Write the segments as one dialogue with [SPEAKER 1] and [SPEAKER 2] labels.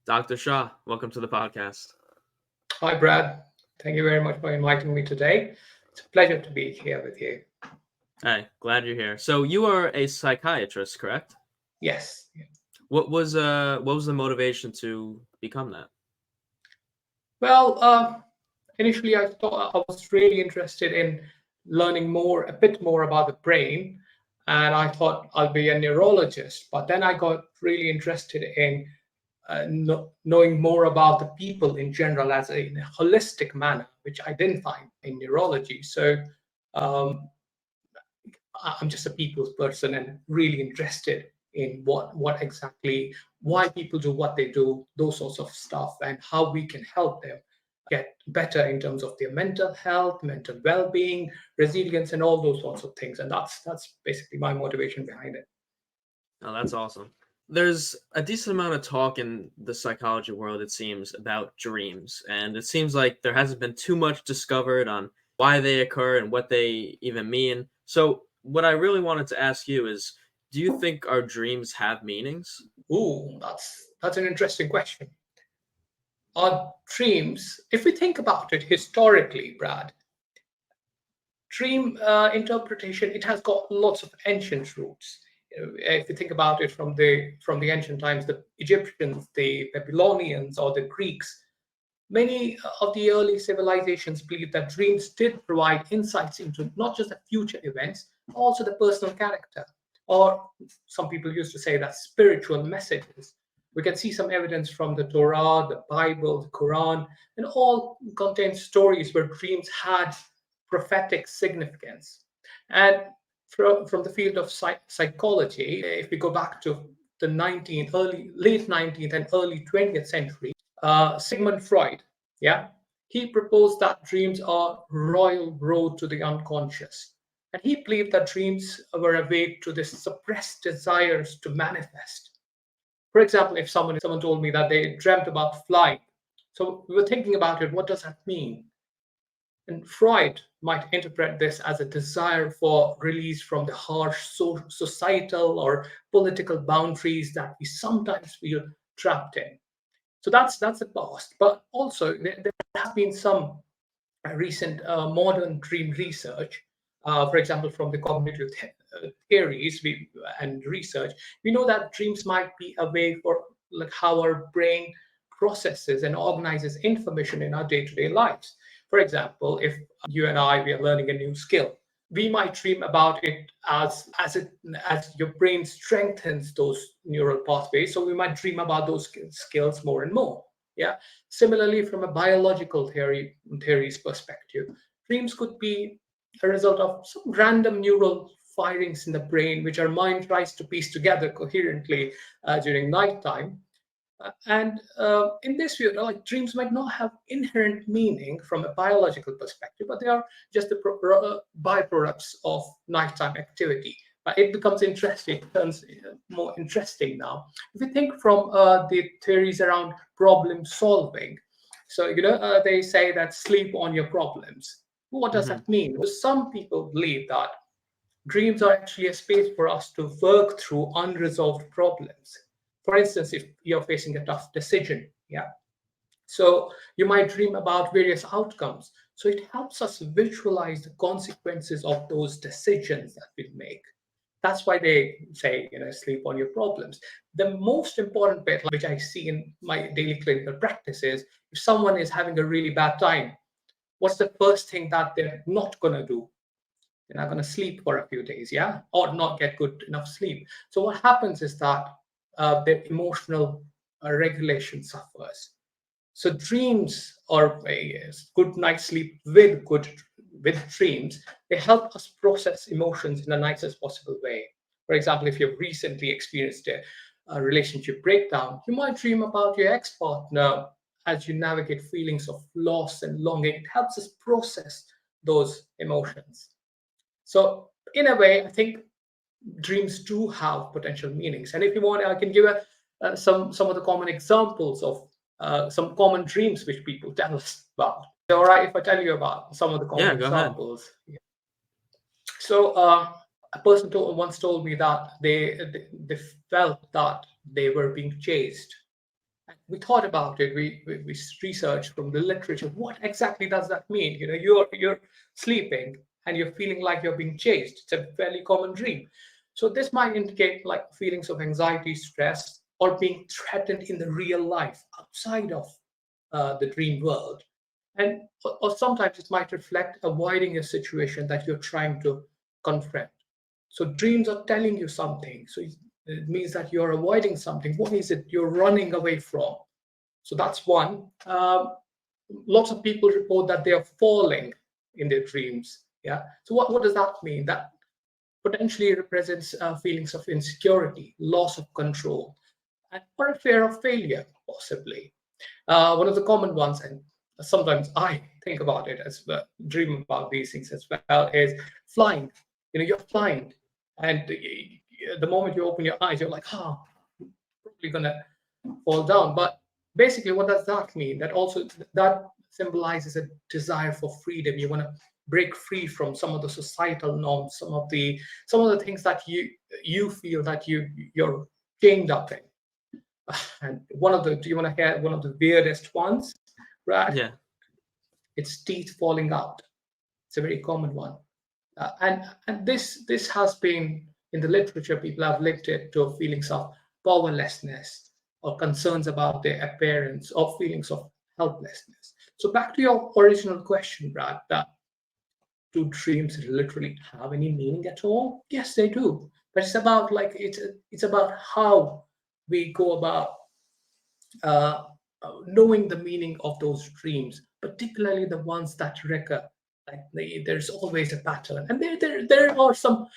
[SPEAKER 1] Dr. Shah, welcome to the podcast.
[SPEAKER 2] Hi, Brad. Thank you very much for inviting me today. It's a pleasure to be here with you.
[SPEAKER 1] Hey, glad you're here. So you are a psychiatrist, correct?
[SPEAKER 2] Yes.
[SPEAKER 1] What was the motivation to become that?
[SPEAKER 2] Well, initially I thought I was really interested in learning a bit more about the brain, and I thought I'll be a neurologist. But then I got really interested in knowing more about the people in general in a holistic manner, which I didn't find in neurology. So um, I'm just a people's person and really interested in what exactly why people do what they do, those sorts of stuff, and how we can help them get better in terms of their mental health, mental well-being, resilience, and all those sorts of things. And that's basically my motivation behind it.
[SPEAKER 1] Oh, that's awesome. There's a decent amount of talk in the psychology world, it seems, about dreams, and it seems like there hasn't been too much discovered on why they occur and what they even mean. So, what I really wanted to ask you is, do you think our dreams have meanings?
[SPEAKER 2] Ooh, that's an interesting question. Our dreams, if we think about it historically, Brad, dream interpretation, it has got lots of ancient roots. If you think about it from the ancient times, the Egyptians, the Babylonians, or the Greeks, many of the early civilizations believed that dreams did provide insights into not just the future events, but also the personal character, or some people used to say that spiritual messages. We can see some evidence from the Torah, the Bible, the Quran, and all contain stories where dreams had prophetic significance. And from the field of psychology, if we go back to the late 19th and early 20th century, Sigmund Freud, yeah, he proposed that dreams are royal road to the unconscious. And he believed that dreams were a way to the suppressed desires to manifest. For example, if someone told me that they dreamt about flying, so we were thinking about it, what does that mean? And Freud might interpret this as a desire for release from the harsh societal or political boundaries that we sometimes feel trapped in. So that's the past. But also there has been some recent modern dream research. For example, from the cognitive theories and research, we know that dreams might be a way for like how our brain processes and organizes information in our day-to-day lives. For example, if you and I we are learning a new skill, we might dream about it as your brain strengthens those neural pathways. So we might dream about those skills more and more. Yeah. Similarly, from a biological theory's perspective, dreams could be a result of some random neural firings in the brain, which our mind tries to piece together coherently during nighttime. And in this view, like dreams might not have inherent meaning from a biological perspective, but they are just the byproducts of nighttime activity. But it becomes interesting, turns more interesting now. If you think from the theories around problem solving, so they say that sleep on your problems. What does
[SPEAKER 1] Hmm.
[SPEAKER 2] that mean? Well, some people believe that dreams are actually a space for us to work through unresolved problems. For instance, if you're facing a tough decision, yeah, so you might dream about various outcomes. So it helps us visualize the consequences of those decisions that we make. That's why they say, sleep on your problems. The most important bit, which I see in my daily clinical practice, is if someone is having a really bad time, what's the first thing that they're not going to do? They're not going to sleep for a few days, yeah, or not get good enough sleep. So what happens is that their emotional regulation suffers. So dreams or a good night's sleep with dreams, they help us process emotions in the nicest possible way. For example, if you've recently experienced a relationship breakdown, you might dream about your ex-partner as you navigate feelings of loss and longing. It helps us process those emotions. So in a way, I think dreams do have potential meanings. And if you want, I can give some of the common examples of some common dreams which people tell us about. Is it all right if I tell you about some of the common
[SPEAKER 1] Yeah, go ahead.
[SPEAKER 2] examples? Yeah. So a person once told me that they felt that they were being chased. We thought about it. We researched from the literature. What exactly does that mean? You're sleeping and you're feeling like you're being chased. It's a fairly common dream. So this might indicate like feelings of anxiety, stress, or being threatened in the real life outside of the dream world. And or sometimes it might reflect avoiding a situation that you're trying to confront. So dreams are telling you something. So it means that you're avoiding something. What is it you're running away from? So that's one. Lots of people report that they are falling in their dreams. Yeah. So what does that mean? That potentially represents feelings of insecurity, loss of control, and or a fear of failure, possibly. One of the common ones, and sometimes I think about it as well, dream about these things as well, is flying. You're flying, and the moment you open your eyes, you're like, probably gonna fall down. But basically, what does that mean? That symbolizes a desire for freedom. You want to break free from some of the societal norms, some of the things that you feel that you're chained up in. And do you want to hear one of the weirdest ones, Brad?
[SPEAKER 1] Yeah.
[SPEAKER 2] It's teeth falling out. It's a very common one. And this has been in the literature. People have linked it to feelings of powerlessness or concerns about their appearance or feelings of helplessness. So back to your original question, Brad, that do dreams literally have any meaning at all? Yes, they do. But it's about how we go about uh, knowing the meaning of those dreams, particularly the ones that recur. Like there's always a pattern, and there are some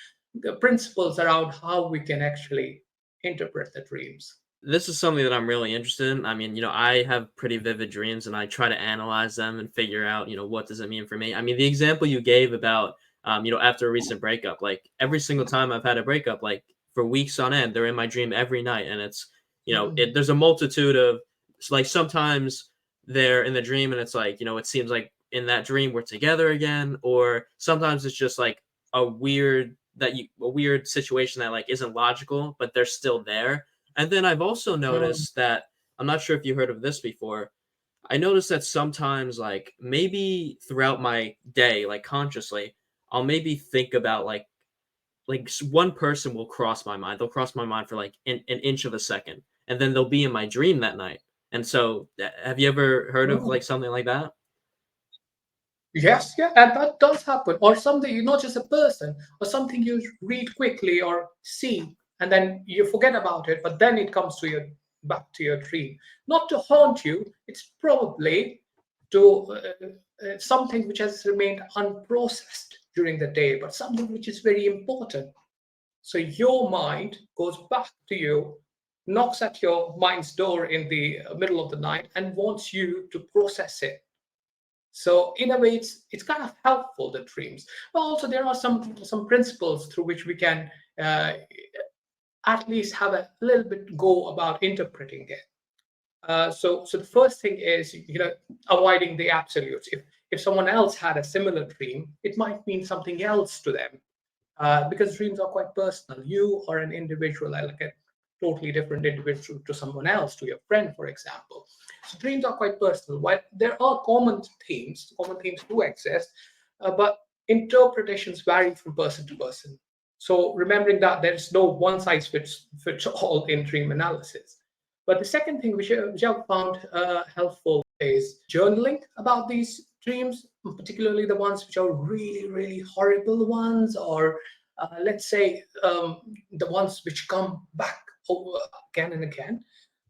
[SPEAKER 2] principles around how we can actually interpret the dreams.
[SPEAKER 1] This is something that I'm really interested in. I mean, I have pretty vivid dreams and I try to analyze them and figure out, what does it mean for me? I mean, the example you gave about, after a recent breakup, like every single time I've had a breakup, like for weeks on end, they're in my dream every night. And it's,
[SPEAKER 2] Mm.
[SPEAKER 1] there's a multitude of, like sometimes they're in the dream and it's like, it seems like in that dream we're together again. Or sometimes it's just like a weird situation that like isn't logical, but they're still there. And then I've also
[SPEAKER 2] Mm.
[SPEAKER 1] noticed that I'm not sure if you heard of this before. I noticed that sometimes, like maybe throughout my day, like consciously, I'll maybe think about one person will cross my mind. They'll cross my mind for like an inch of a second, and then they'll be in my dream that night. And so, have you ever heard of
[SPEAKER 2] Mm.
[SPEAKER 1] like something like that?
[SPEAKER 2] Yes, yeah, and that does happen. Or something, you're not just a person, or something you read quickly or see, and then you forget about it, but then it comes to your back to your dream. Not to haunt you, it's probably to something which has remained unprocessed during the day, but something which is very important. So your mind goes back to you, knocks at your mind's door in the middle of the night, and wants you to process it. So in a way, it's kind of helpful, the dreams. But also there are some principles through which we can uh, at least have a little bit go about interpreting it. So the first thing is avoiding the absolutes. If someone else had a similar dream, it might mean something else to them, because dreams are quite personal. You are an individual, like a totally different individual to someone else, to your friend, for example. So dreams are quite personal. While there are common themes do exist, but interpretations vary from person to person. So remembering that there is no one size fits all in dream analysis. But the second thing which I've found helpful is journaling about these dreams, particularly the ones which are really, really horrible ones, or let's say the ones which come back over again and again.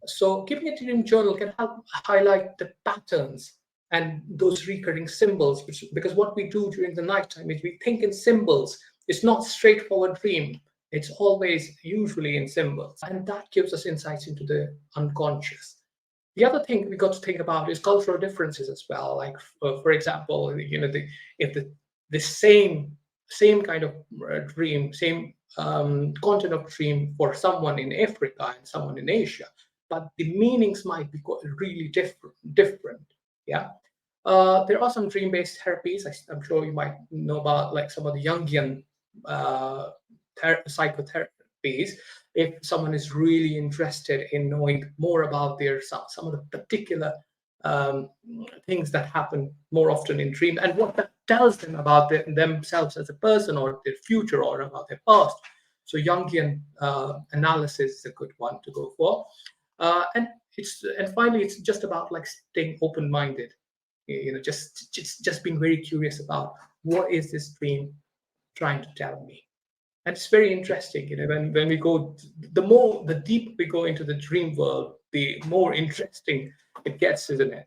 [SPEAKER 2] So keeping a dream journal can help highlight the patterns and those recurring symbols, because what we do during the nighttime is we think in symbols. It's not straightforward dream. It's always usually in symbols. And that gives us insights into the unconscious. The other thing we got to think about is cultural differences as well. Like, for example, if the same kind of dream, same content of dream for someone in Africa and someone in Asia, but the meanings might be really different. Yeah. There are some dream-based therapies. I'm sure you might know about, like some of the Jungian uh, psychotherapies, if someone is really interested in knowing more about their some of the particular um, things that happen more often in dreams and what that tells them about themselves as a person or their future or about their past. So Jungian analysis is a good one to go for. And finally, it's just about like staying open-minded, just being very curious about what is this dream trying to tell me. And it's very interesting, when we go, the deeper we go into the dream world, the more interesting it gets, isn't it?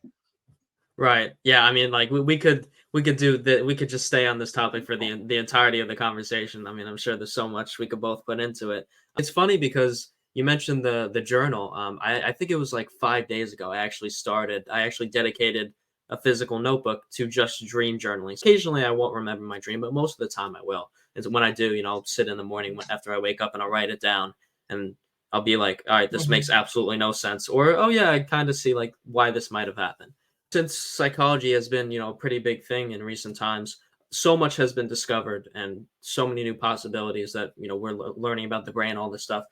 [SPEAKER 1] Right. Yeah. I mean, like we could do that. We could just stay on this topic for the entirety of the conversation. I mean, I'm sure there's so much we could both put into it. It's funny because you mentioned the journal. I think it was like 5 days ago. I actually dedicated a physical notebook to just dream journaling. Occasionally, I won't remember my dream, but most of the time, I will. And when I do, I'll sit in the morning after I wake up and I'll write it down, and I'll be like, all right, this makes
[SPEAKER 2] Mhm.
[SPEAKER 1] absolutely no sense, or oh yeah, I kind of see like why this might have happened. Since psychology has been, a pretty big thing in recent times, so much has been discovered and so many new possibilities that, we're learning about the brain, all this stuff.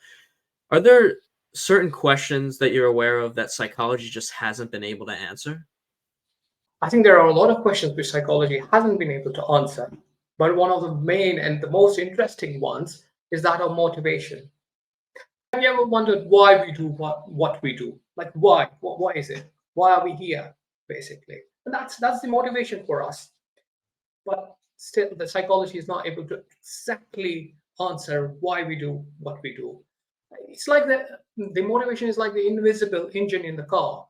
[SPEAKER 1] Are there certain questions that you're aware of that psychology just hasn't been able to answer?
[SPEAKER 2] I think there are a lot of questions which psychology hasn't been able to answer, but one of the main and the most interesting ones is that of motivation. Have you ever wondered why we do what we do? Like why? Why is it? Why are we here? Basically, and that's the motivation for us. But still, the psychology is not able to exactly answer why we do what we do. It's like the motivation is like the invisible engine in the car.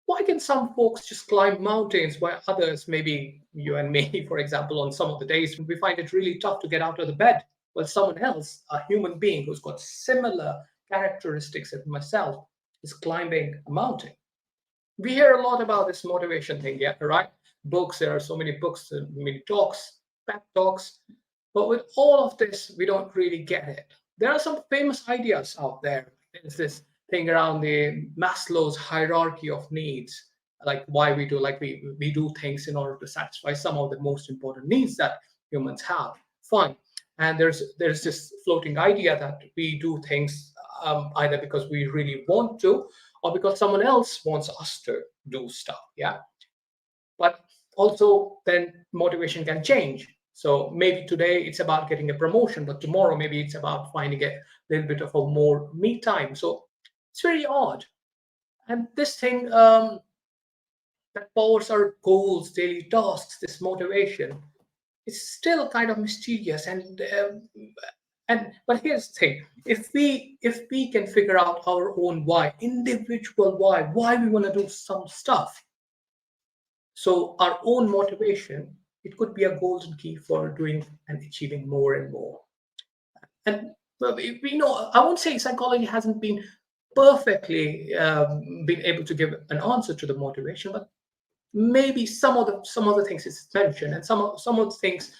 [SPEAKER 2] Why can some folks just climb mountains while others, maybe you and me, for example, on some of the days we find it really tough to get out of the bed? Well, someone else, a human being who's got similar characteristics as myself, is climbing a mountain. We hear a lot about this motivation thing, yeah, right? Books, there are so many books, many talks, pep talks. But with all of this, we don't really get it. There are some famous ideas out there. There's this thing around the Maslow's hierarchy of needs, like why we do, like we do things in order to satisfy some of the most important needs that humans have. Fine. And there's this floating idea that we do things either because we really want to or because someone else wants us to do stuff. Yeah. But also, then motivation can change. So maybe today it's about getting a promotion, but tomorrow maybe it's about finding a little bit of a more me time. So it's very odd. And this thing that powers our goals, daily tasks, this motivation, it's still kind of mysterious. And but here's the thing: if we can figure out our own why, individual why we want to do some stuff, so our own motivation, it could be a golden key for doing and achieving more and more. And well, we know, I won't say psychology hasn't been perfectly been able to give an answer to the motivation, but maybe some of the things it's mentioned, and some of the things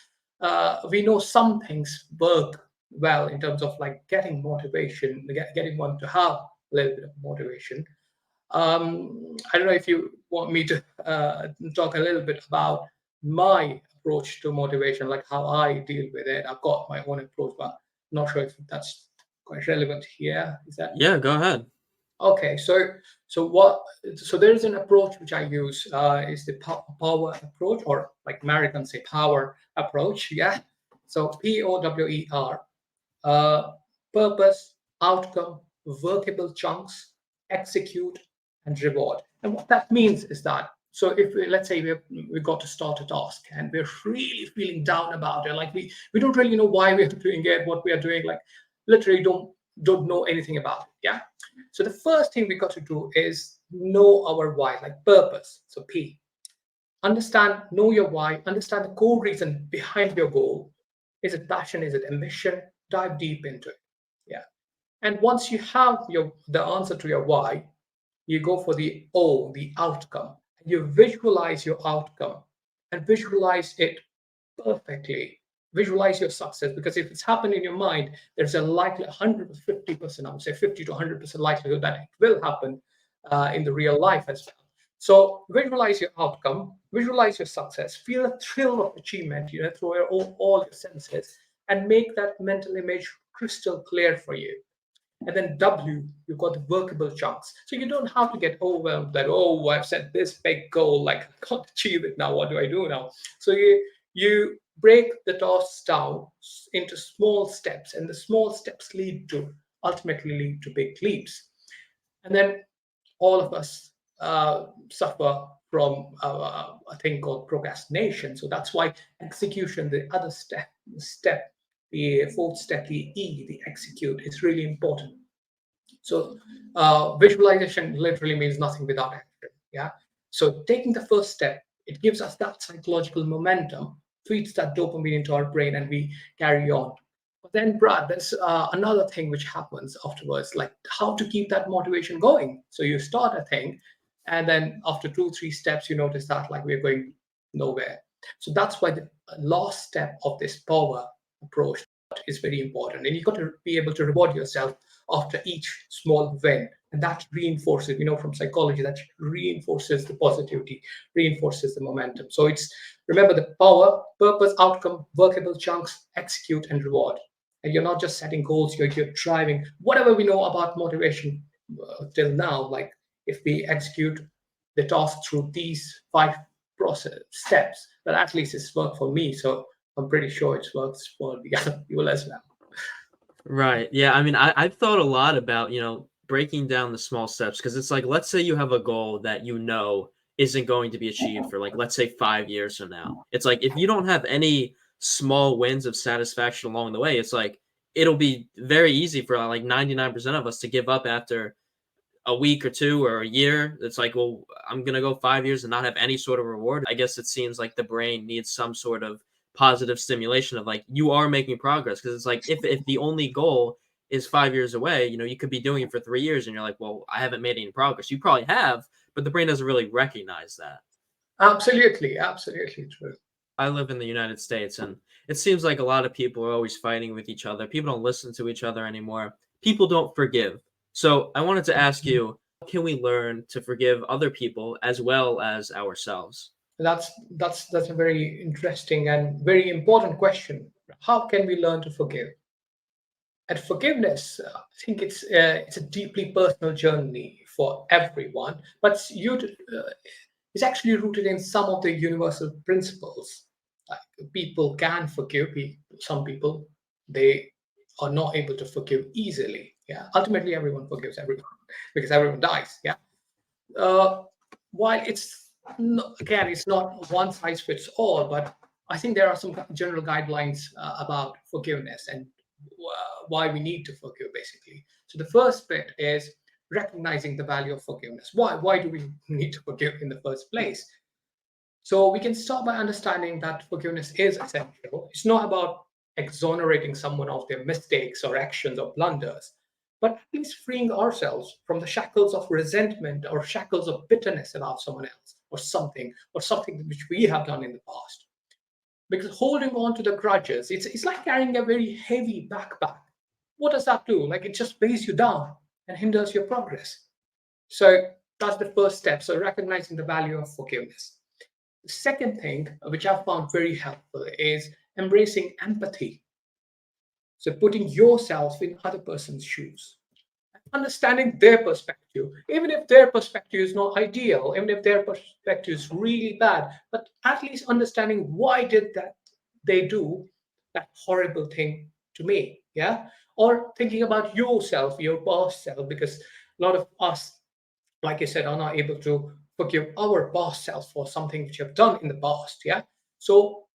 [SPEAKER 2] we know some things work well in terms of like getting motivation, getting one to have a little bit of motivation. I don't know if you want me to talk a little bit about my approach to motivation, like how I deal with it. I've got my own approach, but not sure if that's quite relevant here. Is that
[SPEAKER 1] Yeah, go ahead.
[SPEAKER 2] okay? So there is an approach which I use is the power approach, or like Americans say, power approach. Yeah. So POWER, uh, purpose, outcome, workable chunks, execute, and reward. And what that means is that, so if let's say we got to start a task and we're really feeling down about it, like we don't really know why we're doing it, what we are doing, like literally don't know anything about it. Yeah. So the first thing we got to do is know our why, like purpose. So P. Understand, know your why, understand the core reason behind your goal. Is it passion? Is it ambition? Dive deep into it. Yeah. And once you have the answer to your why, you go for the O, the outcome. You visualize your outcome and visualize it perfectly. Visualize your success, because if it's happened in your mind, there's a likely 150%, I would say 50 to 100% likelihood that it will happen in the real life as well. So visualize your outcome, visualize your success, feel a thrill of achievement, through all your senses, and make that mental image crystal clear for you. And then W, you've got the workable chunks. So you don't have to get overwhelmed that, oh, I've set this big goal, like I can't achieve it now. What do I do now? So you break the tasks down into small steps, and the small steps ultimately lead to big leaps. And then all of us suffer from a thing called procrastination. So that's why execution, the other step, the fourth step, the E, the execute, is really important. So visualization literally means nothing without action. Yeah. So taking the first step, it gives us that psychological momentum, feeds that dopamine into our brain, and we carry on. But then, Brad, there's another thing which happens afterwards, like how to keep that motivation going. So you start a thing, and then after 2, 3 steps, you notice that like we're going nowhere. So that's why the last step of this power approach is very important. And you've got to be able to reward yourself after each small win. And that reinforces, from psychology, that reinforces the positivity, reinforces the momentum. So it's, remember, the power, purpose, outcome, workable chunks, execute, and reward. And you're not just setting goals, you're driving whatever we know about motivation till now. Like if we execute the task through these 5 steps, that at least it's worked for me. So I'm pretty sure it works for the other people as well.
[SPEAKER 1] Right. Yeah. I mean, I've thought a lot about, breaking down the small steps because it's like, let's say you have a goal that isn't going to be achieved for, like, let's say 5 years from now. It's like, if you don't have any small wins of satisfaction along the way, it's like, it'll be very easy for like 99% of us to give up after a week or two or a year. It's like, well, I'm going to go 5 years and not have any sort of reward. I guess it seems like the brain needs some sort of positive stimulation of like, you are making progress. Cause it's like, if the only goal is 5 years away, you could be doing it for 3 years and you're like, well, I haven't made any progress. You probably have, but the brain doesn't really recognize that.
[SPEAKER 2] Absolutely true.
[SPEAKER 1] I live in the United States, and it seems like a lot of people are always fighting with each other. People don't listen to each other anymore. People don't forgive. So I wanted to ask you, how can we learn to forgive other people as well as ourselves?
[SPEAKER 2] That's a very interesting and very important question. How can we learn to forgive? And forgiveness, I think it's a deeply personal journey for everyone, but it's actually rooted in some of the universal principles. Like people can forgive. Some people, they are not able to forgive easily. Yeah, ultimately everyone forgives everyone because everyone dies. Yeah, uh, while it's not one size fits all, but I think there are some general guidelines about forgiveness and why we need to forgive, basically. So the first bit is recognizing the value of forgiveness. Why do we need to forgive in the first place? So we can start by understanding that forgiveness is essential. It's not about exonerating someone of their mistakes or actions or blunders, but at least freeing ourselves from the shackles of resentment or shackles of bitterness about someone else or something which we have done in the past. Because holding on to the grudges, it's like carrying a very heavy backpack. What does that do? Like it just weighs you down and hinders your progress. So that's the first step. So recognizing the value of forgiveness. The second thing, which I've found very helpful, is embracing empathy. So putting yourself in other person's shoes, understanding their perspective, even if their perspective is not ideal, even if their perspective is really bad, but at least understanding why did that they do that horrible thing to me. Yeah. Or thinking about yourself, your past self, because a lot of us, like I said, are not able to forgive our past self for something which we have done in the past. Yeah. So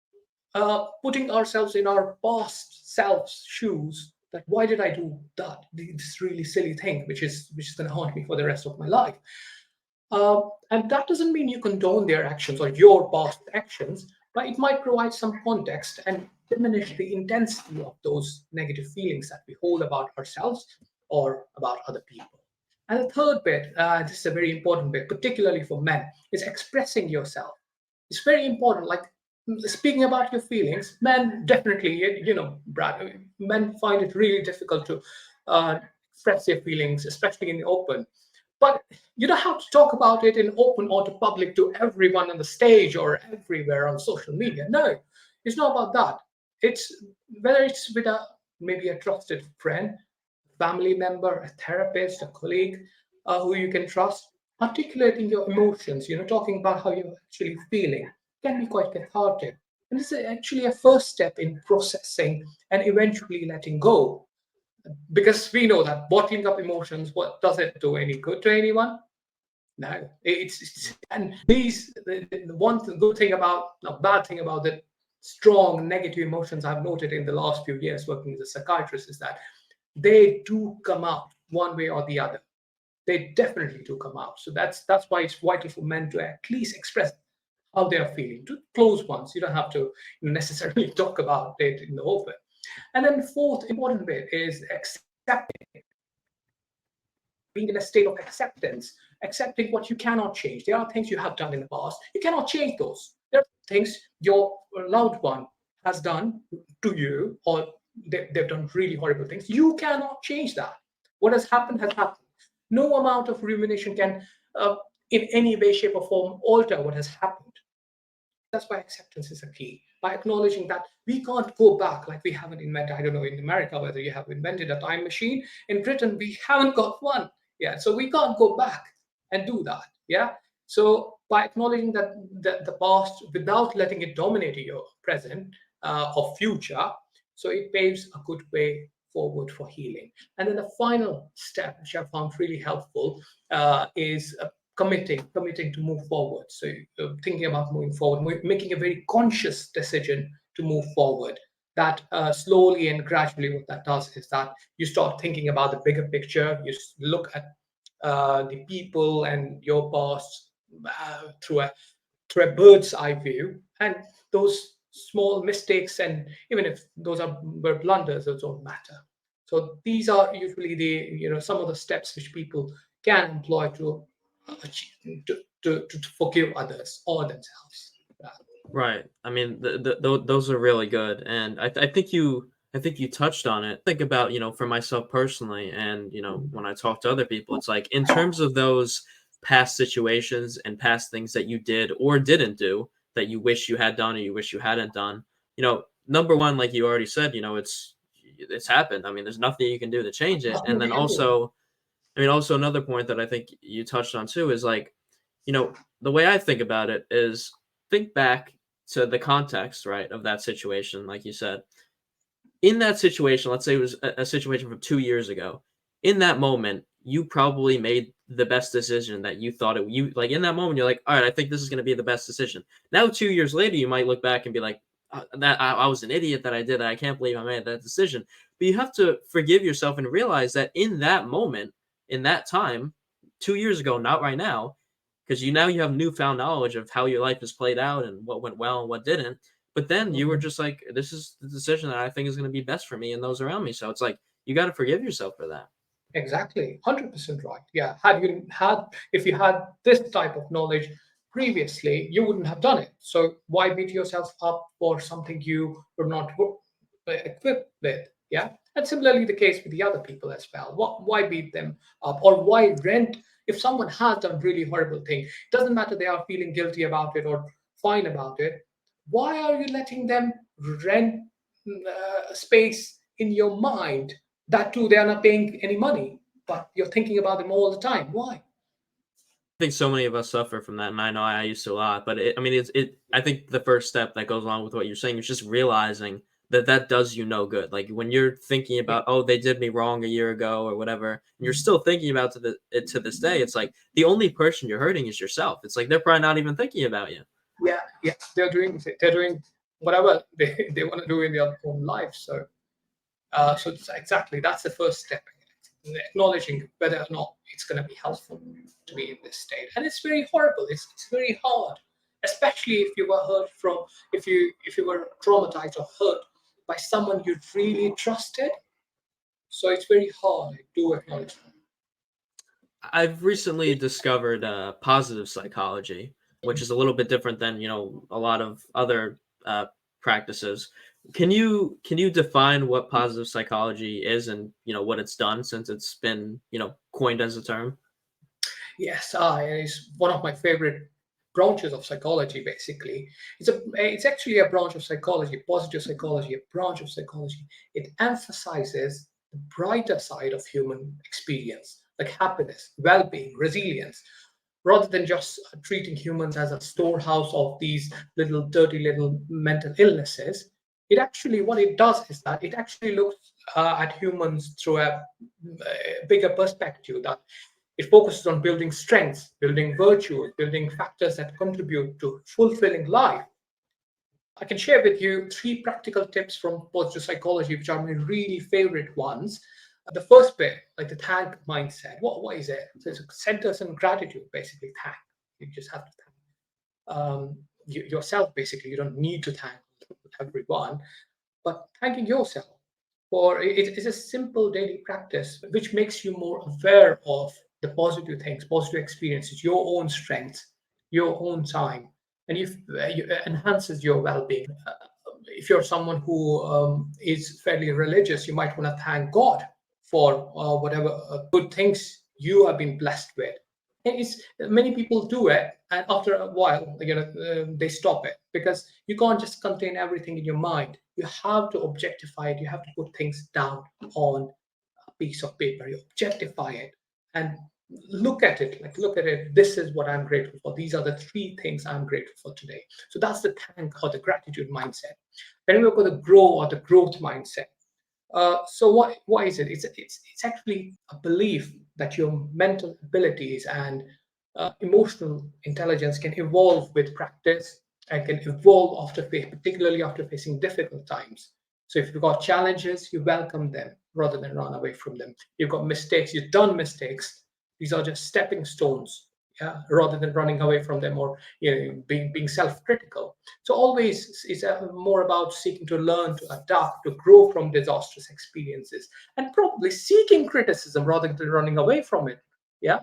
[SPEAKER 2] putting ourselves in our past self's shoes, that why did I do that, this really silly thing which is going to haunt me for the rest of my life. And that doesn't mean you condone their actions or your past actions, but it might provide some context and diminish the intensity of those negative feelings that we hold about ourselves or about other people. And the third bit, this is a very important bit, particularly for men, is expressing yourself. It's very important. Like speaking about your feelings, men definitely, Brad, men find it really difficult to express their feelings, especially in the open. But you don't have to talk about it in open or to public to everyone on the stage or everywhere on social media. No, it's not about that. It's whether it's with maybe a trusted friend, family member, a therapist, a colleague who you can trust. Articulating your emotions, talking about how you're actually feeling can be quite cathartic. And this is actually a first step in processing and eventually letting go. Because we know that bottling up emotions, what does it do any good to anyone? No, and the one good thing about, a bad thing about the strong negative emotions I've noted in the last few years working as a psychiatrist is that they do come out one way or the other. They definitely do come out. So that's why it's vital for men to at least express how they are feeling to close ones. You don't have to necessarily talk about it in the open. And then the fourth important bit is accepting, being in a state of acceptance, accepting what you cannot change. There are things you have done in the past. You cannot change those. There are things your loved one has done to you, or they've done really horrible things. You cannot change that. What has happened has happened. No amount of rumination can, in any way, shape, or form, alter what has happened. That's why acceptance is a key. By acknowledging that we can't go back, like we haven't invented, I don't know in America whether you have invented a time machine. In Britain, we haven't got one. Yeah, so we can't go back and do that. Yeah. So by acknowledging that the past without letting it dominate your present or future, so it paves a good way forward for healing. And then the final step, which I found really helpful, is committing to move forward. So thinking about moving forward, making a very conscious decision to move forward. That slowly and gradually, what that does is that you start thinking about the bigger picture. You look at the people and your past through a bird's eye view, and those small mistakes, and even if were blunders, those don't matter. So these are usually the some of the steps which people can employ to achieve, to forgive others or themselves.
[SPEAKER 1] Right. I mean, those are really good, and I think you touched on it. Think about, for myself personally, and when I talk to other people, it's like in terms of those past situations and past things that you did or didn't do that you wish you had done or you wish you hadn't done. Number one, like you already said, it's happened. I mean, there's nothing you can do to change it.
[SPEAKER 2] Nothing
[SPEAKER 1] And
[SPEAKER 2] we
[SPEAKER 1] then
[SPEAKER 2] can do.
[SPEAKER 1] also, also another point that I think you touched on too is like, the way I think about it is think back to the context, right, of that situation, like you said. In that situation, let's say it was a situation from 2 years ago. In that moment, you probably made the best decision that you thought you like in that moment, you're like, all right, I think this is going to be the best decision. Now, 2 years later, you might look back and be like, that I was an idiot that I did that. I can't believe I made that decision. But you have to forgive yourself and realize that in that moment, in that time, 2 years ago, not right now, because you have newfound knowledge of how your life has played out and what went well and what didn't. But then you were
[SPEAKER 2] Mhm.
[SPEAKER 1] just like, this is the decision that I think is going to be best for me and those around me. So it's like you got to forgive yourself for that.
[SPEAKER 2] Exactly, 100% right. Yeah, if you had this type of knowledge previously, you wouldn't have done it. So why beat yourself up for something you were not equipped with? Yeah, and similarly the case with the other people as well. Why beat them up, or why rent? If someone has done really horrible thing, doesn't matter they are feeling guilty about it or fine about it. Why are you letting them rent space in your mind? That too, they are not paying any money, but you're thinking about them all the time. Why?
[SPEAKER 1] I think so many of us suffer from that, and I know I used to a lot. But I mean, it. I think the first step that goes along with what you're saying is just realizing that that does you no good. Like when you're thinking
[SPEAKER 2] Yeah.
[SPEAKER 1] about, oh, they did me wrong a year ago or whatever, and you're still thinking about it to this day. It's like the only person you're hurting is yourself. It's like they're probably not even thinking about you.
[SPEAKER 2] Yeah, yeah, they're doing whatever they want to do in their own life. So exactly that's the first step, acknowledging whether or not it's going to be helpful to be in this state. And it's very horrible. It's very hard, especially if you were hurt from if you were traumatized or hurt by someone you really trusted. So it's very hard. I do acknowledge that.
[SPEAKER 1] I've recently discovered positive psychology, which is a little bit different than a lot of other practices. Can you define what positive psychology is and what it's done since it's been coined as a term?
[SPEAKER 2] Yes, it's one of my favorite branches of psychology. Basically, it's actually a branch of psychology, positive psychology, a branch of psychology. It emphasizes the brighter side of human experience, like happiness, well-being, resilience, rather than just treating humans as a storehouse of these little dirty little mental illnesses. It actually, what it does is that it actually looks at humans through a bigger perspective, that it focuses on building strengths, building virtues, building factors that contribute to fulfilling life. I can share with you three practical tips from positive psychology, which are my really favorite ones. The first bit, like the thank mindset. What is it? So it's centers in gratitude, basically. Thank. You just have to thank yourself. Basically, you don't need to thank everyone, but thanking yourself for it is a simple daily practice which makes you more aware of the positive things, positive experiences, your own strengths, your own time, and if enhances your well-being. If you're someone who is fairly religious, you might want to thank God for whatever good things you have been blessed with. And it's many people do it, and after a while, they stop it, because you can't just contain everything in your mind. You have to objectify it. You have to put things down on a piece of paper. You objectify it and look at it. Like, look at it. This is what I'm grateful for. These are the three things I'm grateful for today. So that's the thank or the gratitude mindset. Then we've got the grow or the growth mindset. So what is it? It's actually a belief that your mental abilities and emotional intelligence can evolve with practice and can evolve particularly after facing difficult times. So if you've got challenges, you welcome them rather than run away from them. You've got mistakes, you've done mistakes. These are just stepping stones, yeah, rather than running away from them or being self-critical. So always it's more about seeking to learn, to adapt, to grow from disastrous experiences, and probably seeking criticism rather than running away from it. Yeah,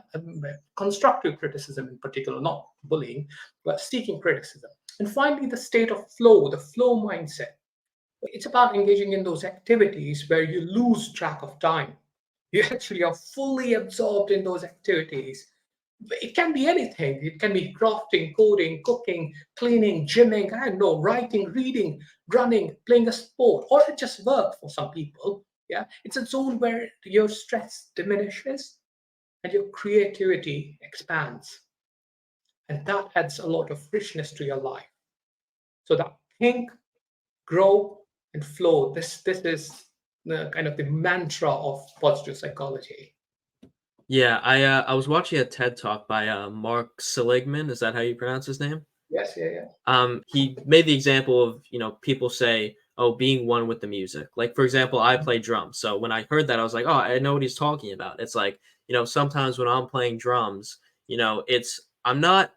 [SPEAKER 2] constructive criticism in particular, not bullying, but seeking criticism. And finally, the state of flow, the flow mindset. It's about engaging in those activities where you lose track of time. You actually are fully absorbed in those activities. It can be anything. It can be crafting, coding, cooking, cleaning, gymming, I don't know, writing, reading, running, playing a sport, or just work for some people. Yeah, it's a zone where your stress diminishes and your creativity expands. And that adds a lot of richness to your life. So that think, grow, and flow. This is the kind of the mantra of positive psychology.
[SPEAKER 1] Yeah, I was watching a TED talk by Mark Seligman. Is that how you pronounce his name?
[SPEAKER 2] Yes, yeah, yeah.
[SPEAKER 1] He made the example of, people say, oh, being one with the music. Like, for example, I play drums. So when I heard that, I was like, oh, I know what he's talking about. It's like, sometimes when I'm playing drums, it's I'm not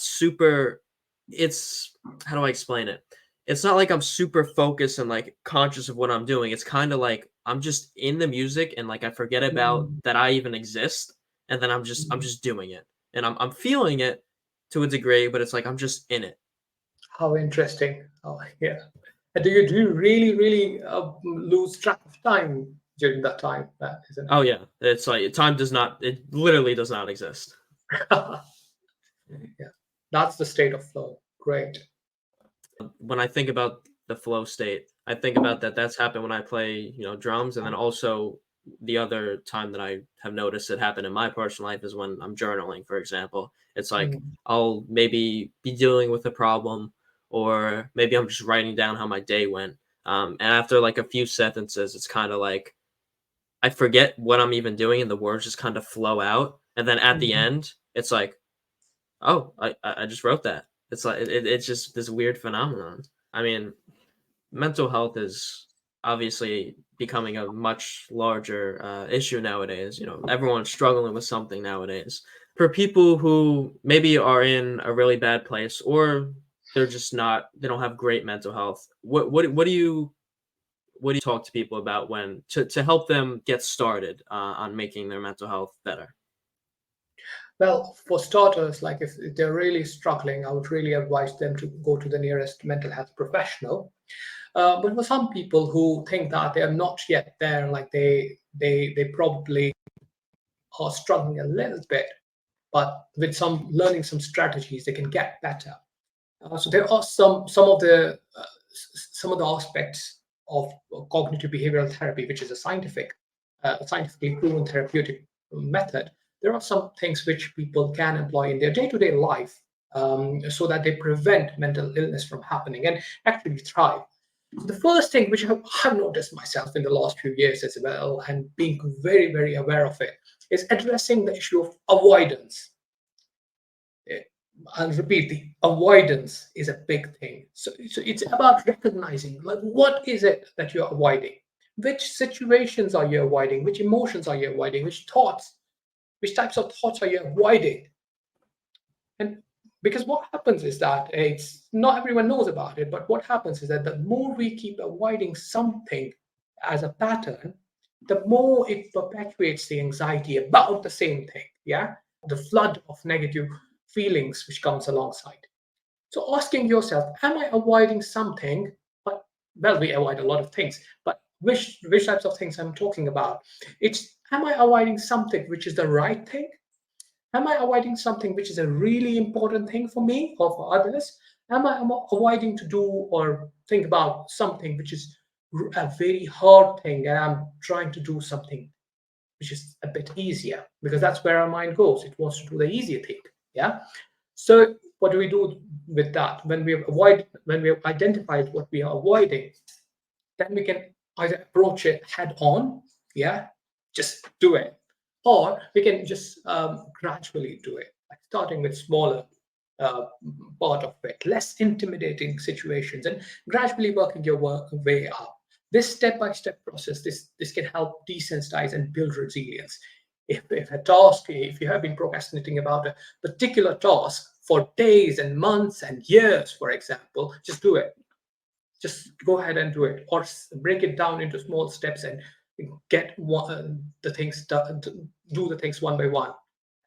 [SPEAKER 1] super it's how do I explain it? It's not like I'm super focused and like conscious of what I'm doing. It's kind of like I'm just in the music and like I forget about
[SPEAKER 2] Mm,
[SPEAKER 1] that I even exist, and then I'm
[SPEAKER 2] mm.
[SPEAKER 1] just doing it. And I'm feeling it to a degree, but it's like I'm just in it.
[SPEAKER 2] How interesting. Oh, yeah. And do you really, really lose track of time during that time? That isn't
[SPEAKER 1] Oh yeah, it's like time does not it literally does not exist.
[SPEAKER 2] it? Yeah. That's the state of flow. Great.
[SPEAKER 1] When I think about the flow state, I think about that's happened when I play, drums, and then also the other time that I have noticed it happen in my personal life is when I'm journaling, for example. It's like
[SPEAKER 2] Mm,
[SPEAKER 1] I'll maybe be dealing with a problem, or maybe I'm just writing down how my day went. And after like a few sentences, it's kind of like I forget what I'm even doing, and the words just kind of flow out. And then at the
[SPEAKER 2] mhm.
[SPEAKER 1] end, it's like, oh, I just wrote that. It's like it's just this weird phenomenon. I mean, mental health is obviously becoming a much larger issue nowadays. Everyone's struggling with something nowadays. For people who maybe are in a really bad place, or they don't have great mental health. What do you talk to people about when to help them get started on making their mental health better?
[SPEAKER 2] Well, for starters, like if they're really struggling, I would really advise them to go to the nearest mental health professional. But for some people who think that they are not yet there, like they probably are struggling a little bit, but with some learning some strategies, they can get better. So there are some of the aspects of cognitive behavioral therapy, which is a scientifically proven therapeutic method, there are some things which people can employ in their day-to-day life so that they prevent mental illness from happening and actually thrive. So the first thing which I've noticed myself in the last few years as well, and being very, very aware of it, is addressing the issue of avoidance. I'll repeat, the avoidance is a big thing. So it's about recognizing, like, what is it that you're avoiding? Which situations are you avoiding? Which emotions are you avoiding? Which types of thoughts are you avoiding? And because what happens is that it's not everyone knows about it, but what happens is that the more we keep avoiding something as a pattern, the more it perpetuates the anxiety about the same thing. Yeah. The flood of negative feelings which comes alongside. So asking yourself, am I avoiding something? But well, we avoid a lot of things, but which types of things I'm talking about? It's, am I avoiding something which is the right thing? Am I avoiding something which is a really important thing for me or for others? Am I avoiding to do or think about something which is a very hard thing, and I'm trying to do something which is a bit easier, because that's where our mind goes. It wants to do the easier thing. Yeah. So what do we do with that? When we have identified what we are avoiding, then we can either approach it head on, yeah, just do it, or we can just gradually do it, like starting with smaller uh, part of it, less intimidating situations, and gradually working your way up. This step-by-step process, this can help desensitize and build resilience. If you have been procrastinating about a particular task for days and months and years, for example, just do it. Just go ahead and do it, or break it down into small steps and get the things done, do the things one by one,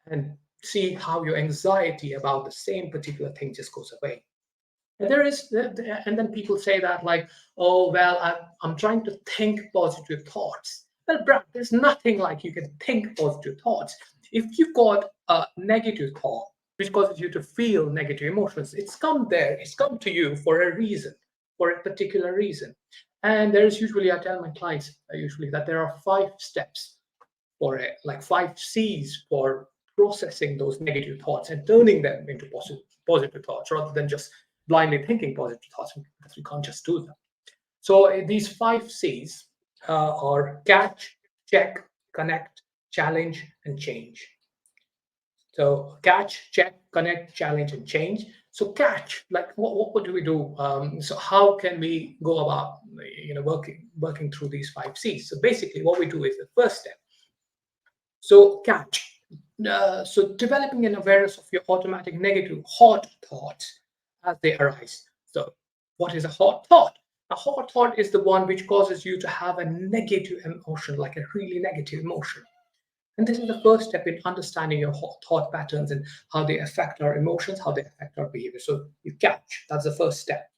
[SPEAKER 2] and see how your anxiety about the same particular thing just goes away. And and then people say that, like, oh well, I'm trying to think positive thoughts. Well, Brad, there's nothing like you can think positive thoughts. If you've got a negative thought which causes you to feel negative emotions, it's come to you for a reason, for a particular reason. And there's usually, I tell my clients usually that there are 5 steps for it, like 5 C's for processing those negative thoughts and turning them into positive thoughts, rather than just blindly thinking positive thoughts, because we can't just do that. So these 5 C's are catch, check, connect, challenge, and change. So catch, check, connect, challenge, and change. So catch, like, what do we do? So how can we go about working through these 5 C's? So basically, what we do is the first step. So catch. So developing an awareness of your automatic negative hot thoughts as they arise. So what is a hot thought? A hot thought is the one which causes you to have a negative emotion, like a really negative emotion. And this is the first step in understanding your thought patterns and how they affect our emotions, how they affect our behavior. So you catch, that's the first step.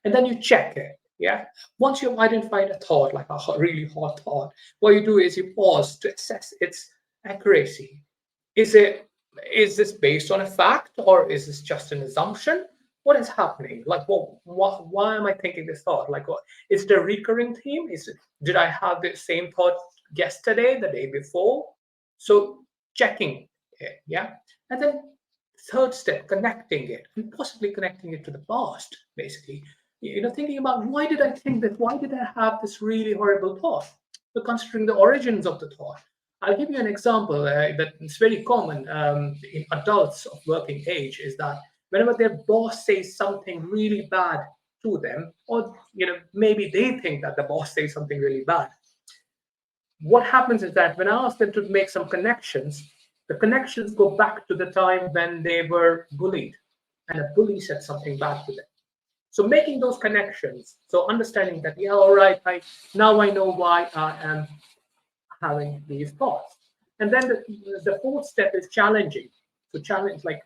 [SPEAKER 2] And then you check it. Yeah. Once you've identified a thought, like a really hot thought, what you do is you pause to assess its accuracy. Is this based on a fact, or is this just an assumption? What is happening? Like, well, why am I thinking this thought? Like, what is it a recurring theme? Did I have the same thought yesterday, the day before? So checking it, yeah. And then third step, connecting it, and possibly connecting it to the past, basically. Thinking about, why did I think that? Why did I have this really horrible thought? So considering the origins of the thought. I'll give you an example that is very common in adults of working age, is that whenever their boss says something really bad to them, or maybe they think that the boss says something really bad, what happens is that when I ask them to make some connections, the connections go back to the time when they were bullied and a bully said something bad to them. So making those connections, so understanding that, yeah, all right, now I know why I am having these thoughts. And then the fourth step is challenging. So challenge, like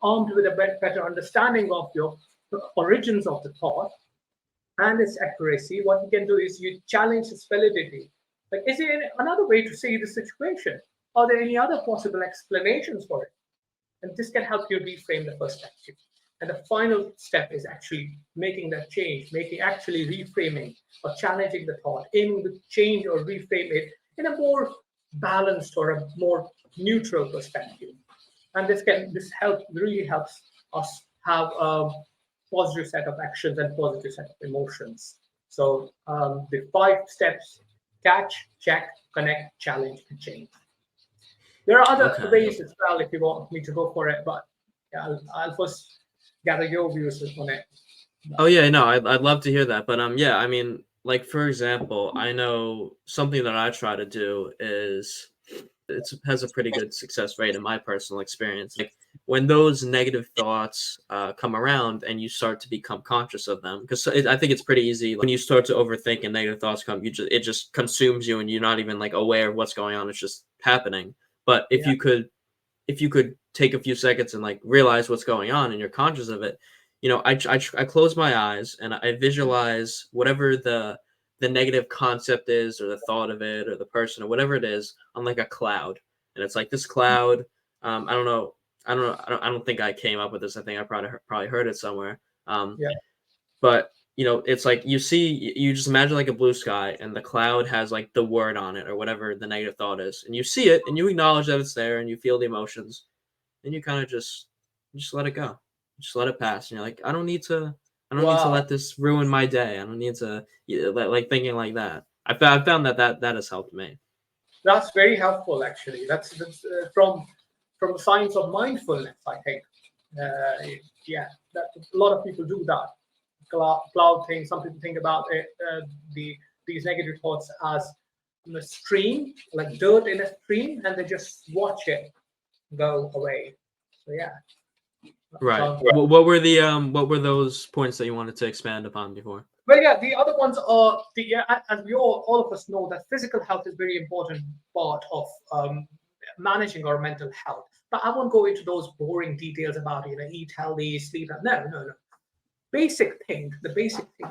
[SPEAKER 2] armed with a better understanding of your origins of the thought and its accuracy, what you can do is you challenge its validity. Like, is there another way to see the situation? Are there any other possible explanations for it? And this can help you reframe the perspective. And the final step is actually making that change, actually reframing or challenging the thought, aiming to change or reframe it in a more balanced or a more neutral perspective. And this really helps us have a positive set of actions and positive set of emotions. So the 5 steps: catch, check, connect, challenge, and change. There are other
[SPEAKER 1] Okay.
[SPEAKER 2] ways as well if you want me to go for it, but yeah, I'll first gather your views on it.
[SPEAKER 1] Oh yeah, no, I'd love to hear that. But yeah, I mean, like for example, I know something that I try to do is it has a pretty good success rate in my personal experience. Like when those negative thoughts come around and you start to become conscious of them, because I think it's pretty easy when you start to overthink and negative thoughts come, it just consumes you and you're not even like aware of what's going on. It's just happening. But
[SPEAKER 2] Yeah.
[SPEAKER 1] if you could take a few seconds and like realize what's going on and you're conscious of it, I close my eyes and I visualize whatever the negative concept is or the thought of it or the person or whatever it is on like a cloud. And it's like this cloud. I don't know. I don't think I came up with this. I think I probably heard it somewhere.
[SPEAKER 2] Yeah.
[SPEAKER 1] But it's like you just imagine like a blue sky and the cloud has like the word on it or whatever the negative thought is, and you see it and you acknowledge that it's there and you feel the emotions, and you kind of just let it go, just let it pass, and you're like, I don't need to
[SPEAKER 2] Wow.
[SPEAKER 1] let this ruin my day. I don't need to like thinking like that. I found that has helped me.
[SPEAKER 2] That's very helpful, actually. That's from the science of mindfulness, I think. Yeah, that a lot of people do that. Cloud thing. Some people think about it, these negative thoughts as a stream, like dirt in a stream, and they just watch it go away. So yeah,
[SPEAKER 1] Right.
[SPEAKER 2] sounds.
[SPEAKER 1] What were those points that you wanted to expand upon before?
[SPEAKER 2] Well, yeah, the other ones are as we all of us know that physical health is very important part of managing our mental health. But I won't go into those boring details about eat healthy, sleep. No. The basic thing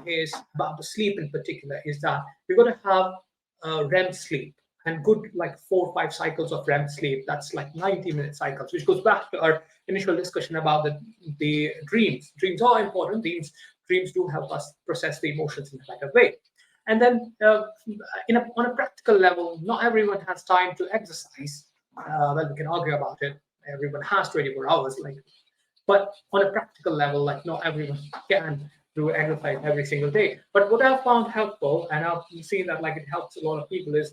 [SPEAKER 2] is about the sleep in particular is that you're going to have REM sleep and good like 4 or 5 cycles of REM sleep. That's like 90-minute cycles, which goes back to our initial discussion about the dreams. Dreams are important. Dreams do help us process the emotions in a better way. And then on a practical level, not everyone has time to exercise. Well, we can argue about it. Everyone has 24 hours, but on a practical level, like not everyone can do exercise every single day. But what I've found helpful, and I've seen that like it helps a lot of people, is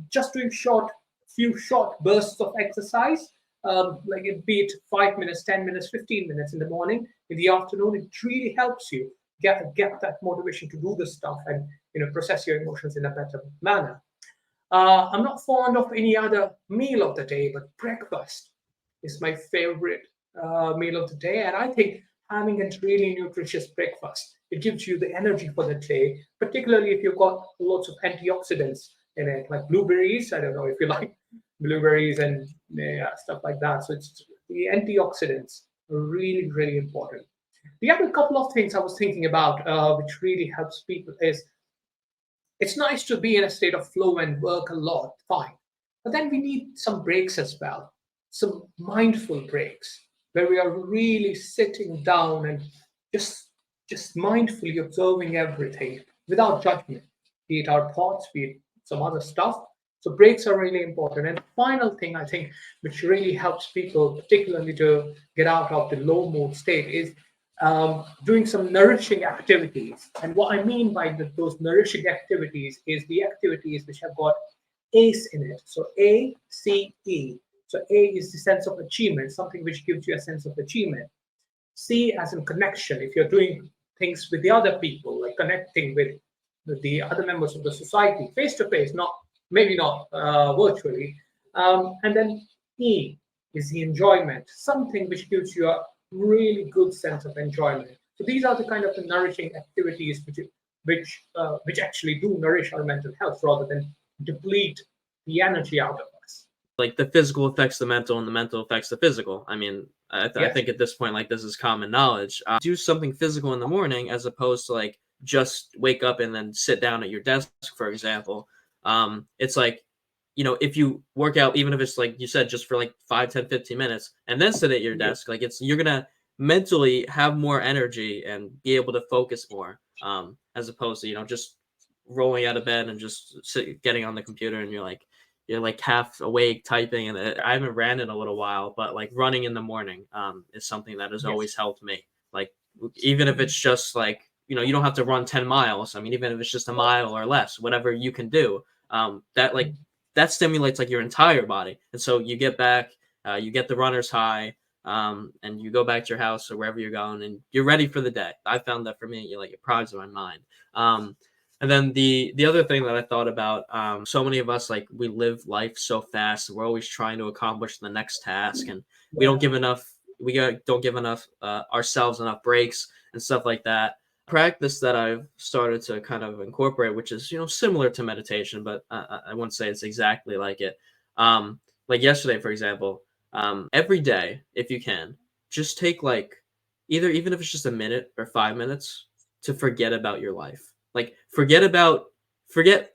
[SPEAKER 2] just doing few short bursts of exercise, like it be it 5 minutes, 10 minutes, 15 minutes in the morning, in the afternoon. It really helps you get that motivation to do this stuff and process your emotions in a better manner. I'm not fond of any other meal of the day, but breakfast is my favorite meal of the day. And I think having a really nutritious breakfast, it gives you the energy for the day, particularly if you've got lots of antioxidants in it, like blueberries. I don't know if you like blueberries and stuff like that. So it's the antioxidants are really, really important. The other couple of things I was thinking about, which really helps people, is it's nice to be in a state of flow and work a lot, fine. But then we need some breaks as well, some mindful breaks where we are really sitting down and just just mindfully observing everything without judgment, be it our thoughts, be it some other stuff. So breaks are really important. And the final thing I think which really helps people, particularly to get out of the low mood state, is doing some nourishing activities. And what I mean by those nourishing activities is the activities which have got ACE in it. So ACE. So A is the sense of achievement, something which gives you a sense of achievement. C as in connection. If you're doing things with the other people, like connecting with the other members of the society, face to face, not maybe not virtually. And then E is the enjoyment, something which gives you a really good sense of enjoyment. So these are the kind of the nourishing activities which actually do nourish our mental health rather than deplete the energy out of us.
[SPEAKER 1] Like the physical affects the mental and the mental affects the physical. I mean, I
[SPEAKER 2] Yes.
[SPEAKER 1] think at this point, like this is common knowledge. Do something physical in the morning as opposed to like just wake up and then sit down at your desk, for example. It's like, if you work out, even if it's like you said, just for like 5, 10, 15 minutes and then sit at your desk, like you're going to mentally have more energy and be able to focus more, as opposed to, just rolling out of bed and just getting on the computer, and you're like half awake typing. And I haven't ran in a little while, but like running in the morning is something that has
[SPEAKER 2] Yes.
[SPEAKER 1] always helped me. Like, even if it's just like, you don't have to run 10 miles. I mean, even if it's just a mile or less, whatever you can do, that like that stimulates like your entire body. And so you get back, you get the runner's high, and you go back to your house or wherever you're going, and you're ready for the day. I found that for me, it primes my mind. And then the other thing that I thought about, so many of us, like, we live life so fast. We're always trying to accomplish the next task, and we don't
[SPEAKER 2] Yeah.
[SPEAKER 1] give enough. Don't give enough ourselves enough breaks and stuff like that. Practice that I've started to kind of incorporate, which is similar to meditation, but I wouldn't say it's exactly like it. Like yesterday, for example, every day, if you can, just take like even if it's just a minute or 5 minutes to forget about your life. Like, forget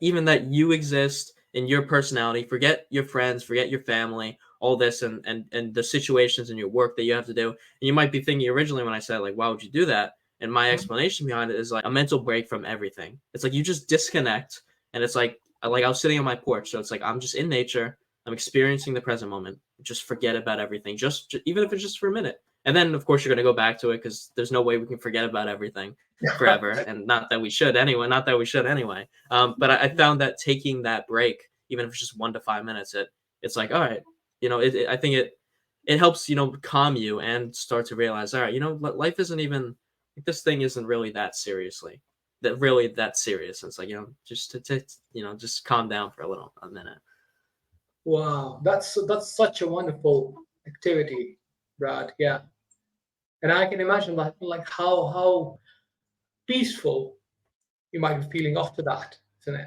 [SPEAKER 1] even that you exist in your personality, forget your friends, forget your family, all this, and the situations in your work that you have to do. And you might be thinking originally, when I said, like, why would you do that? And my explanation behind it is like a mental break from everything. It's like you just disconnect, and it's like I was sitting on my porch, so it's like I'm just in nature. I'm experiencing the present moment. Just forget about everything, just even if it's just for a minute. And then, of course, you're going to go back to it, because there's no way we can forget about everything forever. And not that we should anyway. Not that we should anyway. But I found that taking that break, even if it's just 1 to 5 minutes, it's like, all right, I think it helps, calm you and start to realize, all right, life isn't even like, this thing isn't really that serious. It's like, just just calm down for a minute.
[SPEAKER 2] Wow, that's such a wonderful activity, Brad. Yeah, and I can imagine that, like how peaceful you might be feeling after that, isn't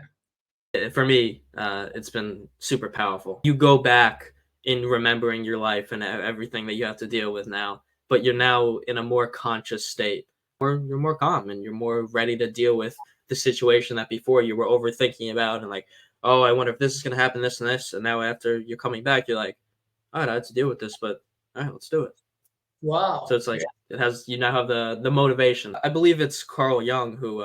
[SPEAKER 2] it?
[SPEAKER 1] For me, it's been super powerful. You go back in remembering your life and everything that you have to deal with now, but you're now in a more conscious state, or you're more calm and you're more ready to deal with the situation that before you were overthinking about, and like, oh, I wonder if this is gonna happen, this and this. And now after you're coming back, you're like, all right, I have to deal with this, but all right, let's do it. So
[SPEAKER 2] Wow.
[SPEAKER 1] it's like
[SPEAKER 2] Yeah.
[SPEAKER 1] you now have the motivation. I believe it's Carl Jung who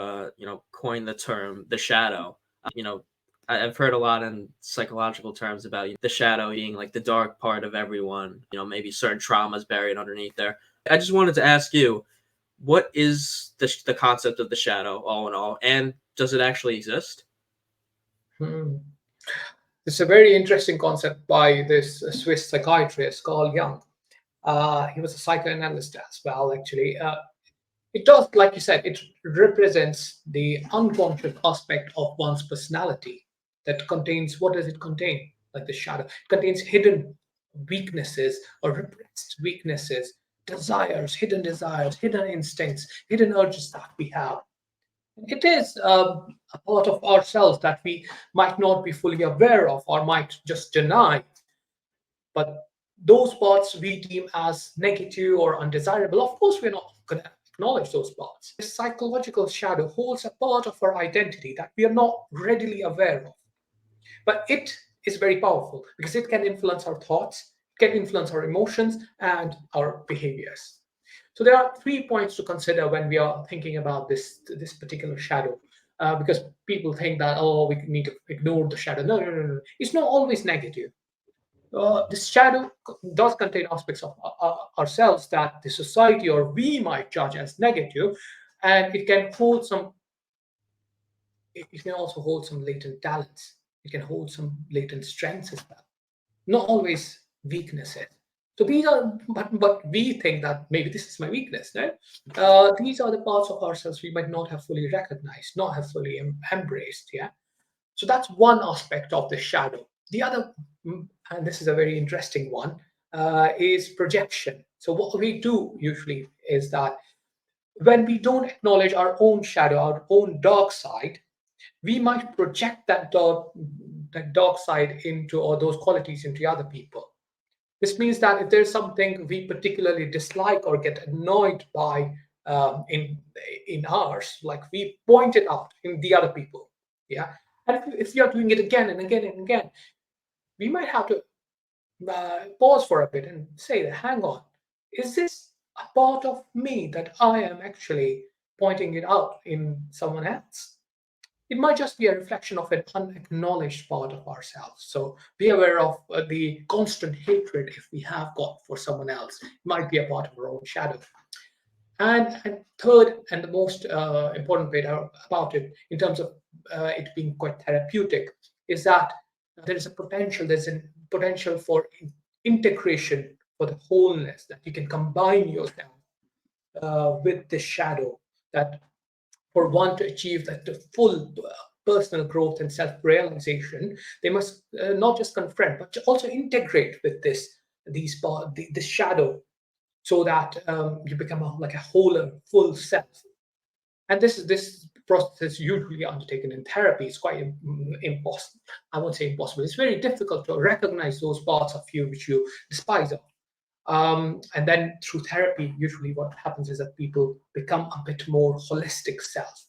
[SPEAKER 1] coined the term the shadow. You know, I've heard a lot in psychological terms about the shadow being like the dark part of everyone. Maybe certain traumas buried underneath there. I just wanted to ask you, what is the concept of the shadow, all in all, and does it actually exist?
[SPEAKER 2] Hmm. It's a very interesting concept by this Swiss psychiatrist Carl Jung. He was a psychoanalyst as well, actually. It does, like you said, it represents the unconscious aspect of one's personality that contains, what does it contain? Like the shadow, it contains hidden weaknesses or repressed weaknesses, desires, hidden instincts, hidden urges that we have. It is a part of ourselves that we might not be fully aware of or might just deny, but those parts we deem as negative or undesirable. Of course, we're not going to acknowledge those parts. The psychological shadow holds a part of our identity that we are not readily aware of. But it is very powerful because it can influence our thoughts, can influence our emotions and our behaviors. So there are 3 points to consider when we are thinking about this particular shadow. Because people think that, oh, we need to ignore the shadow. No, no, no, no. It's not always negative. This shadow does contain aspects of ourselves that the society or we might judge as negative, and it can also hold some latent talents. It can hold some latent strengths as well, not always weaknesses. So these are, but we think that maybe this is my weakness. No? These are the parts of ourselves we might not have fully recognized, not have fully embraced. Yeah. So that's one aspect of the shadow. The other, and this is a very interesting one, is projection. So what we do usually is that when we don't acknowledge our own shadow, our own dark side, we might project that dark side into, or those qualities into other people. This means that if there's something we particularly dislike or get annoyed by, in ours, like we point it out in the other people. Yeah. And if you're doing it again and again and again, we might have to pause for a bit and say, hang on, is this a part of me that I am actually pointing it out in someone else. It might just be a reflection of an unacknowledged part of ourselves. So be aware of the constant hatred if we have got for someone else. It might be a part of our own shadow. And third, and the most important bit about it, in terms of it being quite therapeutic, is that there's a potential for integration, for the wholeness, that you can combine yourself with the shadow, that for one to achieve that the full personal growth and self-realization, they must not just confront, but also integrate with this shadow, so that you become like a whole, full self. And this process is usually undertaken in therapy. It's quite impossible. I won't say impossible. It's very difficult to recognize those parts of you which you despise of. And then through therapy, usually what happens is that people become a bit more holistic self.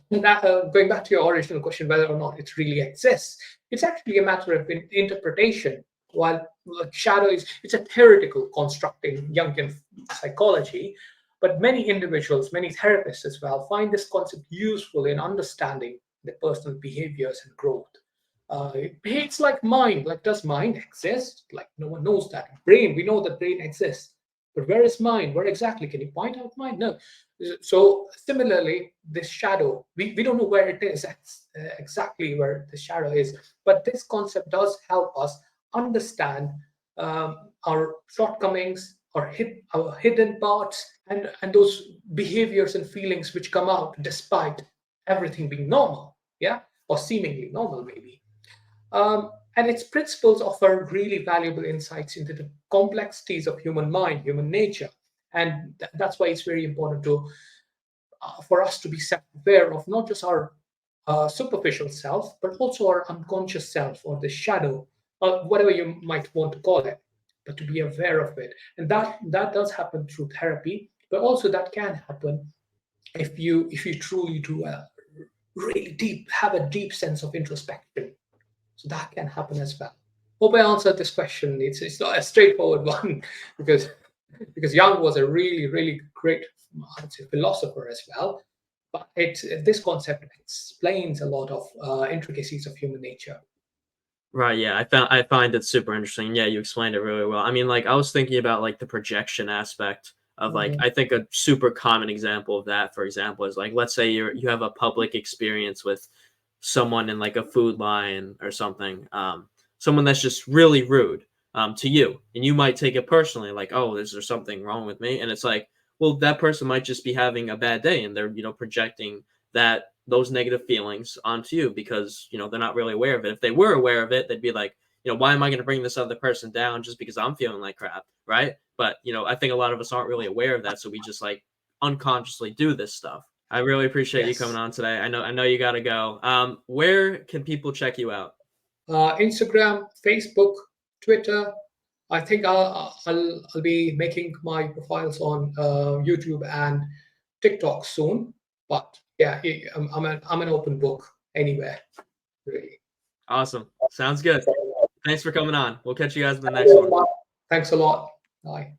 [SPEAKER 2] That, going back to your original question, whether or not it really exists, it's actually a matter of interpretation. While shadow it's a theoretical construct in Jungian psychology, but many individuals, many therapists as well, find this concept useful in understanding the personal behaviors and growth. It's like mind. Like, does mind exist? Like, no one knows that. Brain, we know that brain exists, but where is mind? Where exactly? Can you point out mind? No. So similarly, this shadow, we don't know where it is, exactly where the shadow is, but this concept does help us understand our shortcomings, our hidden parts, and those behaviors and feelings which come out despite everything being normal, yeah, or seemingly normal maybe. And its principles offer really valuable insights into the complexities of human mind, human nature, and that's why it's very important to for us to be self-aware of not just our superficial self, but also our unconscious self, or the shadow, or whatever you might want to call it, but to be aware of it. And that does happen through therapy, but also that can happen if you truly do a really deep, have a deep sense of introspection. So that can happen as well. Hope I answered this question. It's not a straightforward one because Jung was a really, really great, I'd say, philosopher as well. But this concept explains a lot of intricacies of human nature.
[SPEAKER 1] Right, yeah, I find it super interesting. Yeah, you explained it really well. I mean, like, I was thinking about, like, the projection aspect of, like,
[SPEAKER 2] Mhm.
[SPEAKER 1] I think a super common example of that, for example, is, like, let's say you have a public experience with someone in, like, a food line or something, someone that's just really rude, to you, and you might take it personally, like, "Oh, is there something wrong with me?" And it's like, well, that person might just be having a bad day, and they're, projecting those negative feelings onto you because they're not really aware of it. If they were aware of it, they'd be like, why am I going to bring this other person down just because I'm feeling like crap, right? But I think a lot of us aren't really aware of that, so we just like unconsciously do this stuff. I really appreciate you coming
[SPEAKER 2] Yes.
[SPEAKER 1] on today. I know you got to go. Where can people check you out?
[SPEAKER 2] Instagram, Facebook, Twitter. I think I'll be making my profiles on YouTube and TikTok soon. But yeah, I'm an open book anywhere, really.
[SPEAKER 1] Awesome, sounds good. Thanks for coming on. We'll catch you guys in the next one.
[SPEAKER 2] Thanks a lot. Bye.